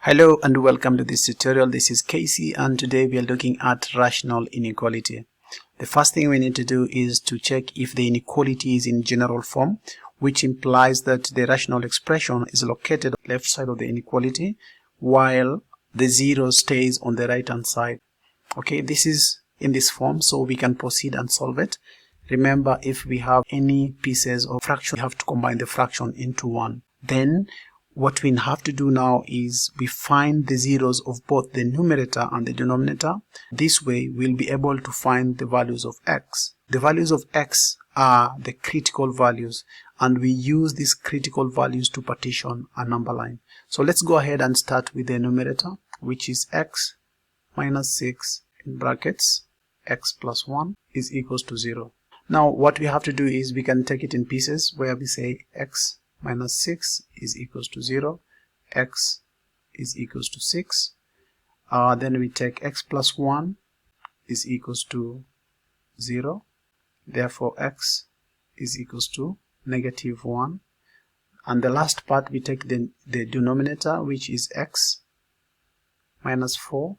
Hello and welcome to this tutorial. This is Casey and today we are looking at rational inequality. The first thing we need to do is to check if the inequality is in general form, which implies that the rational expression is located on the left side of the inequality while the zero stays on the right hand side. Okay, this is in this form, so we can proceed and solve it. Remember, if we have any pieces of fraction, we have to combine the fraction into one. Then what we have to do now is we find the zeros of both the numerator and the denominator. This way we'll be able to find the values of x. The values of x are the critical values, and we use these critical values to partition a number line. So let's go ahead and start with the numerator, which is x minus 6 in brackets x plus 1 is equals to 0. Now what we have to do is we can take it in pieces where we say x minus 6 is equals to 0, x is equals to 6, then we take x plus 1 is equals to 0, therefore x is equals to negative 1, and the last part we take the denominator, which is x minus 4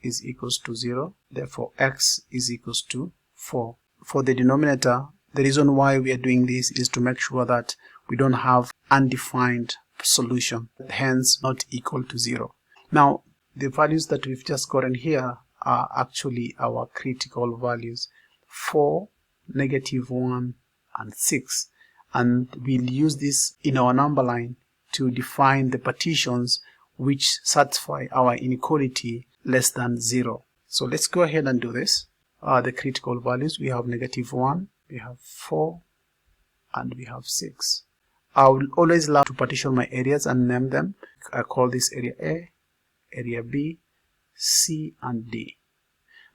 is equals to 0, therefore x is equals to 4. For the denominator, the reason why we are doing this is to make sure that we don't have undefined solution, hence not equal to 0. Now, the values that we've just gotten here are actually our critical values: 4, negative 1, and 6. And we'll use this in our number line to define the partitions which satisfy our inequality less than 0. So let's go ahead and do this. The critical values, we have negative 1, we have 4, and we have 6. I will always love to partition my areas and name them. I call this area A, area B, C, and D.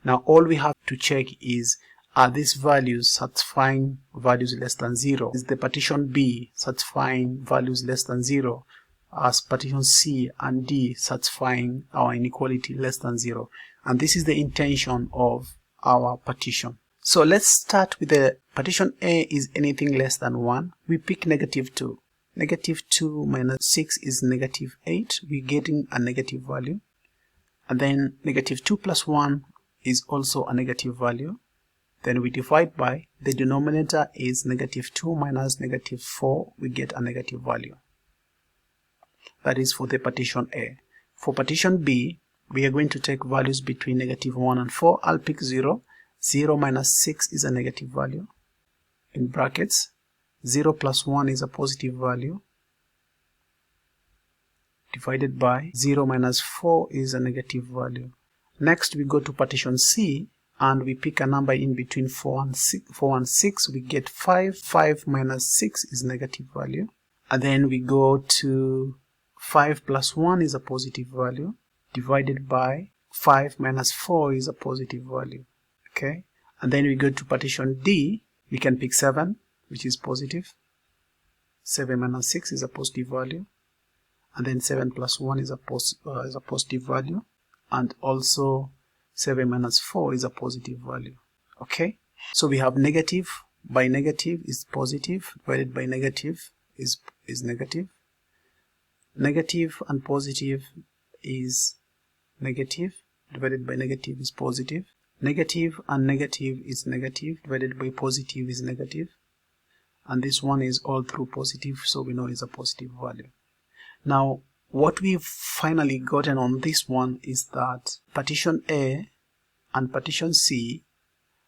Now all we have to check is, are these values satisfying values less than 0? Is the partition B satisfying values less than 0? As partition C and D satisfying our inequality less than 0? And this is the intention of our partition. So let's start with the partition A is anything less than 1. We pick negative 2. Negative 2 minus 6 is negative 8. We're getting a negative value. And then negative 2 plus 1 is also a negative value. Then we divide by, the denominator is negative 2 minus negative 4. We get a negative value. That is for the partition A. For partition B, we are going to take values between negative 1 and 4. I'll pick 0. 0 minus 6 is a negative value. In brackets, 0 plus 1 is a positive value. Divided by 0 minus 4 is a negative value. Next, we go to partition C and we pick a number in between 4 and 6. We get 5. 5 minus 6 is negative value. And then we go to 5 plus 1 is a positive value. Divided by 5 minus 4 is a positive value. Okay, and then we go to partition D. We can pick 7, which is positive. 7 minus 6 is a positive value, and then 7 plus 1 is a positive value, and also 7 minus 4 is a positive value. Okay, so we have negative by negative is positive, divided by negative is negative. Negative and positive is negative, divided by negative is positive. Negative and negative is negative, divided by positive is negative. And this one is all through positive, so we know it's a positive value. Now, what we've finally gotten on this one is that partition A and partition C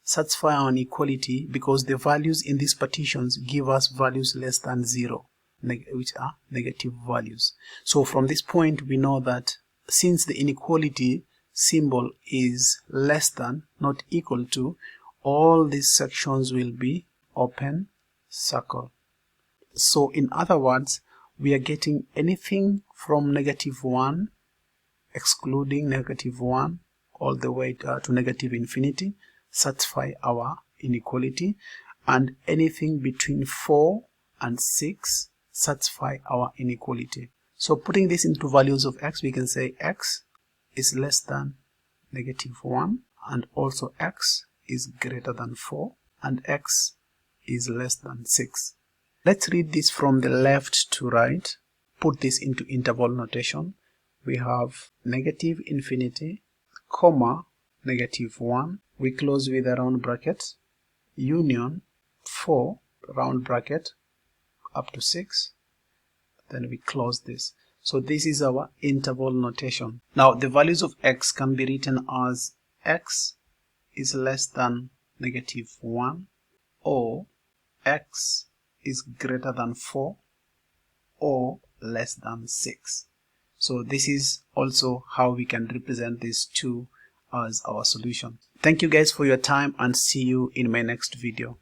satisfy our inequality because the values in these partitions give us values less than 0, which are negative values. So from this point, we know that since the inequality symbol is less than, not equal to, all these sections will be open circle. So in other words, we are getting anything from negative 1, excluding negative 1, all the way to negative infinity, satisfy our inequality, and anything between 4 and 6 satisfy our inequality. So putting this into values of x, we can say x is less than negative 1, and also x is greater than 4, and x is less than 6. Let's read this from the left to right, put this into interval notation. we have negative infinity, comma, -1. We close with a round bracket, union 4, round bracket, up to 6. Then we close this. So this is our interval notation. Now the values of x can be written as x is less than -1, or x is greater than 4, or less than 6. So this is also how we can represent these two as our solution. Thank you guys for your time, and see you in my next video.